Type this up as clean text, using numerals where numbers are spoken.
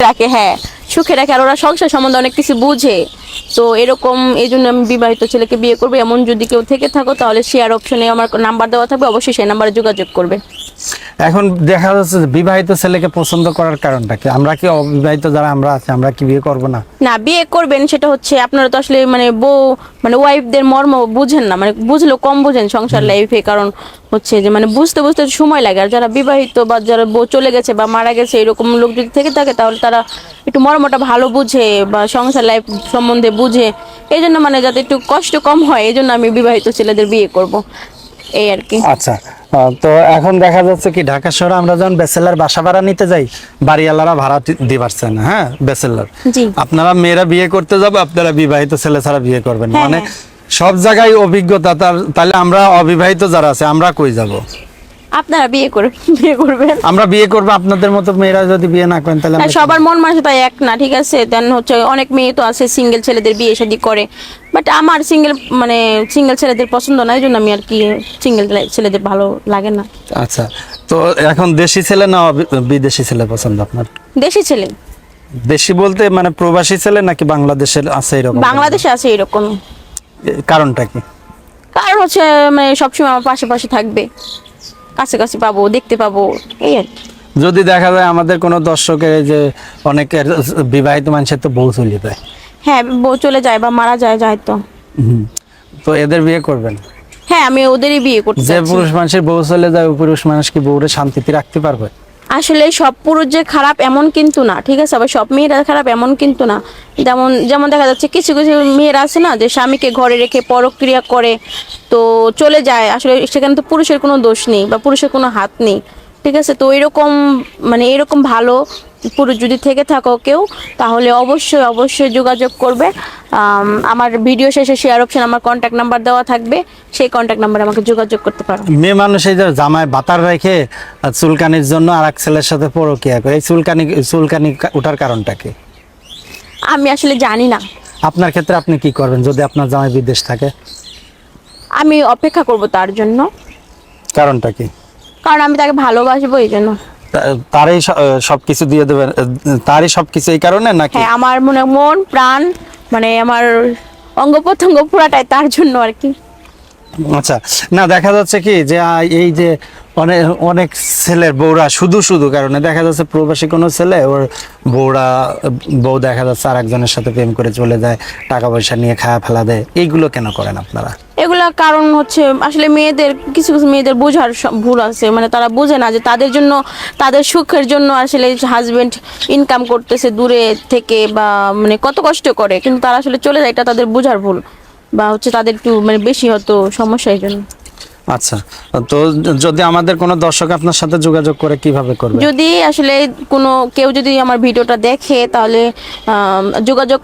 রাখে, হ্যাঁ সুখে রাখে, আর ওরা সংসার সম্বন্ধে অনেক কিছু বুঝে। তো এরকম এই জন্য আমি বিবাহিত ছেলেকে বিয়ে করবো। এমন যদি কেউ থেকে থাকো তাহলে শেয়ার অপশনে আমার নাম্বার দেওয়া থাকবে, অবশ্যই সেই নাম্বারে যোগাযোগ করবে। এখন দেখা যাচ্ছে যে বিবাহিত ছেলেকে পছন্দ করার কারণটা কি? আমরা কি অবিবাহিত যারা আমরা আছি আমরা কি বিয়ে করব না? না, বিয়ে করবেন সেটা হচ্ছে আপনারা তো আসলে মানে বউ মানে ওয়াইফদের মর্ম বুঝেন না, মানে বুঝলেও কম বুঝেন সংসার লাইফে। কারণ হচ্ছে যে মানে বুঝতে বুঝতে সময় লাগে। আর যারা বিবাহিত বা যারা বউ চলে গেছে বা মারা গেছে এরকম লোক যদি থেকে থাকে তাহলে তারা একটু মর্মটা ভালো বুঝে বা সংসার লাইফ সম্বন্ধে বুঝে। এই জন্য মানে যাতে একটু কষ্ট কম হয় এই জন্য আমি বিবাহিত ছেলেদের বিয়ে করব, এই আর কি। আচ্ছা, তো এখন দেখা যাচ্ছে কি ঢাকা শহরে আমরা যখন ব্যাচেলার বাসা ভাড়া নিতে যাই, বাড়িওয়ালারা ভাড়া দিতে পারছে না। হ্যাঁ, ব্যাচেলার জি। আপনারা মেয়েরা বিয়ে করতে যাবে, আপনারা বিবাহিত ছেলে ছাড়া বিয়ে করবেন না। হ্যাঁ, মানে হ্যাঁ। সব জায়গায় অভিজ্ঞতা। তাহলে আমরা অবিবাহিত যারা আছে আমরা কই যাব? আপনারা বিয়ে করবেন। আমরা বিয়ে করবো, আপনাদের মতো মেয়েরা যদি বিয়ে না করেন তাহলে না, আমরা সবার মন মানসিকতা এক না, ঠিক আছে। দেন হচ্ছে অনেক মেয়ে তো আছে সিঙ্গেল ছেলেদের বিয়ে শাদী করে, বাট আমার সিঙ্গেল ছেলেদের পছন্দ না, এই জন্য আমি আর কি সিঙ্গেল ছেলেদের ভালো লাগে না। আচ্ছা, তো এখন দেশি ছেলে না বিদেশি ছেলে পছন্দ আপনার? দেশি ছেলে। দেশি বলতে মানে প্রবাসী ছেলে নাকি বাংলাদেশের আছে এরকম? বাংলাদেশে আছে এরকম। কারণটা কি? কারণ হচ্ছে মানে সবসময় আমার পাশে থাকবে, কাছে পাবো, দেখতে পাবো, এই আর কি। যদি দেখা যায় আমাদের কোনো দর্শকের যে অনেকের বিবাহিত মানুষের তো বউ চলে যায়, হ্যাঁ, বউ চলে যায় বা মারা যায় তো। তো এদের বিয়ে করবেন? হ্যাঁ, আমি ওদেরই বিয়ে করতে যে চাচ্ছি। পুরুষ মানুষের বউ চলে যায় ওই পুরুষ মানুষ কি বউরে শান্তিতে রাখতে পারবে? আসলে সব পুরুষ যে খারাপ এমন কিন্তু না, ঠিক আছে। আবার সব মেয়েরা খারাপ এমন কিন্তু না। যেমন দেখা যাচ্ছে কিছু কিছু মেয়েরা আছে না যে স্বামীকে ঘরে রেখে পরক্রিয়া করে তো চলে যায়, আসলে সেখানে তো পুরুষের কোনো দোষ নেই বা পুরুষের কোনো হাত নেই, ঠিক আছে। তো এরকম মানে এরকম ভালো পুরুষ যদি থেকে থাকো কেউ তাহলে অবশ্যই যোগাযোগ করবে। আমার ভিডিও শেষে শেয়ার অপশন আমার কন্ট্যাক্ট নাম্বার দেওয়া থাকবে, সেই কন্ট্যাক্ট নাম্বারে আমাকে যোগাযোগ করতে পারো। মেয়ে মানুষ এই যে জামায় বাতার রেখে চুলকানির জন্য আর এক ছেলের সাথে পরকিয়া করে, এই চুলকানি ওঠার কারণটা কি? আমি আসলে জানি না। আপনার ক্ষেত্রে আপনি কি করবেন যদি আপনার জামাই বিদেশ থাকে? আমি অপেক্ষা করব তার জন্য। কারণটা কি? কারণ আমি তাকে ভালোবাসবো এই জন্য। তারই সবকিছু দিয়ে দেবেন? তারই সবকিছু এই কারণে নাকি? হ্যাঁ, আমার মন প্রাণ মানে আমার অঙ্গ প্রত্যঙ্গ পুরাটাই তার জন্য আর কি। আচ্ছা, না দেখা যাচ্ছে কি যে এই যে অনেক অনেক ছেলের বউরা শুধু কারণে দেখা যাচ্ছে প্রবাসী কোনো ছেলে ওর বউ দেখা যাচ্ছে আর একজনের সাথে প্রেম করে চলে যায়, টাকা পয়সা নিয়ে খায়া ফেলা দেয়, এইগুলো কেন করেন আপনারা? এগুলা কারণ হচ্ছে আসলে কিছু মেয়েদের বোঝার ভুল আছে, মানে তারা বোঝে না যে তাদের জন্য, তাদের সুখের জন্য আসলে হাজবেন্ড ইনকাম করতেছে দূরে থেকে বা মানে কত কষ্ট করে, কিন্তু তারা আসলে চলে যায়, এটা তাদের বোঝার ভুল বা হচ্ছে তাদের একটু মানে বেশি হতো সমস্যা এই জন্য। আচ্ছা, তো যদি আমাদের কোনো দর্শক আপনার সাথে যোগাযোগ করে কিভাবে করবে? যদি আসলে কেউ যদি আমার ভিডিওটা দেখে তাহলে যোগাযোগ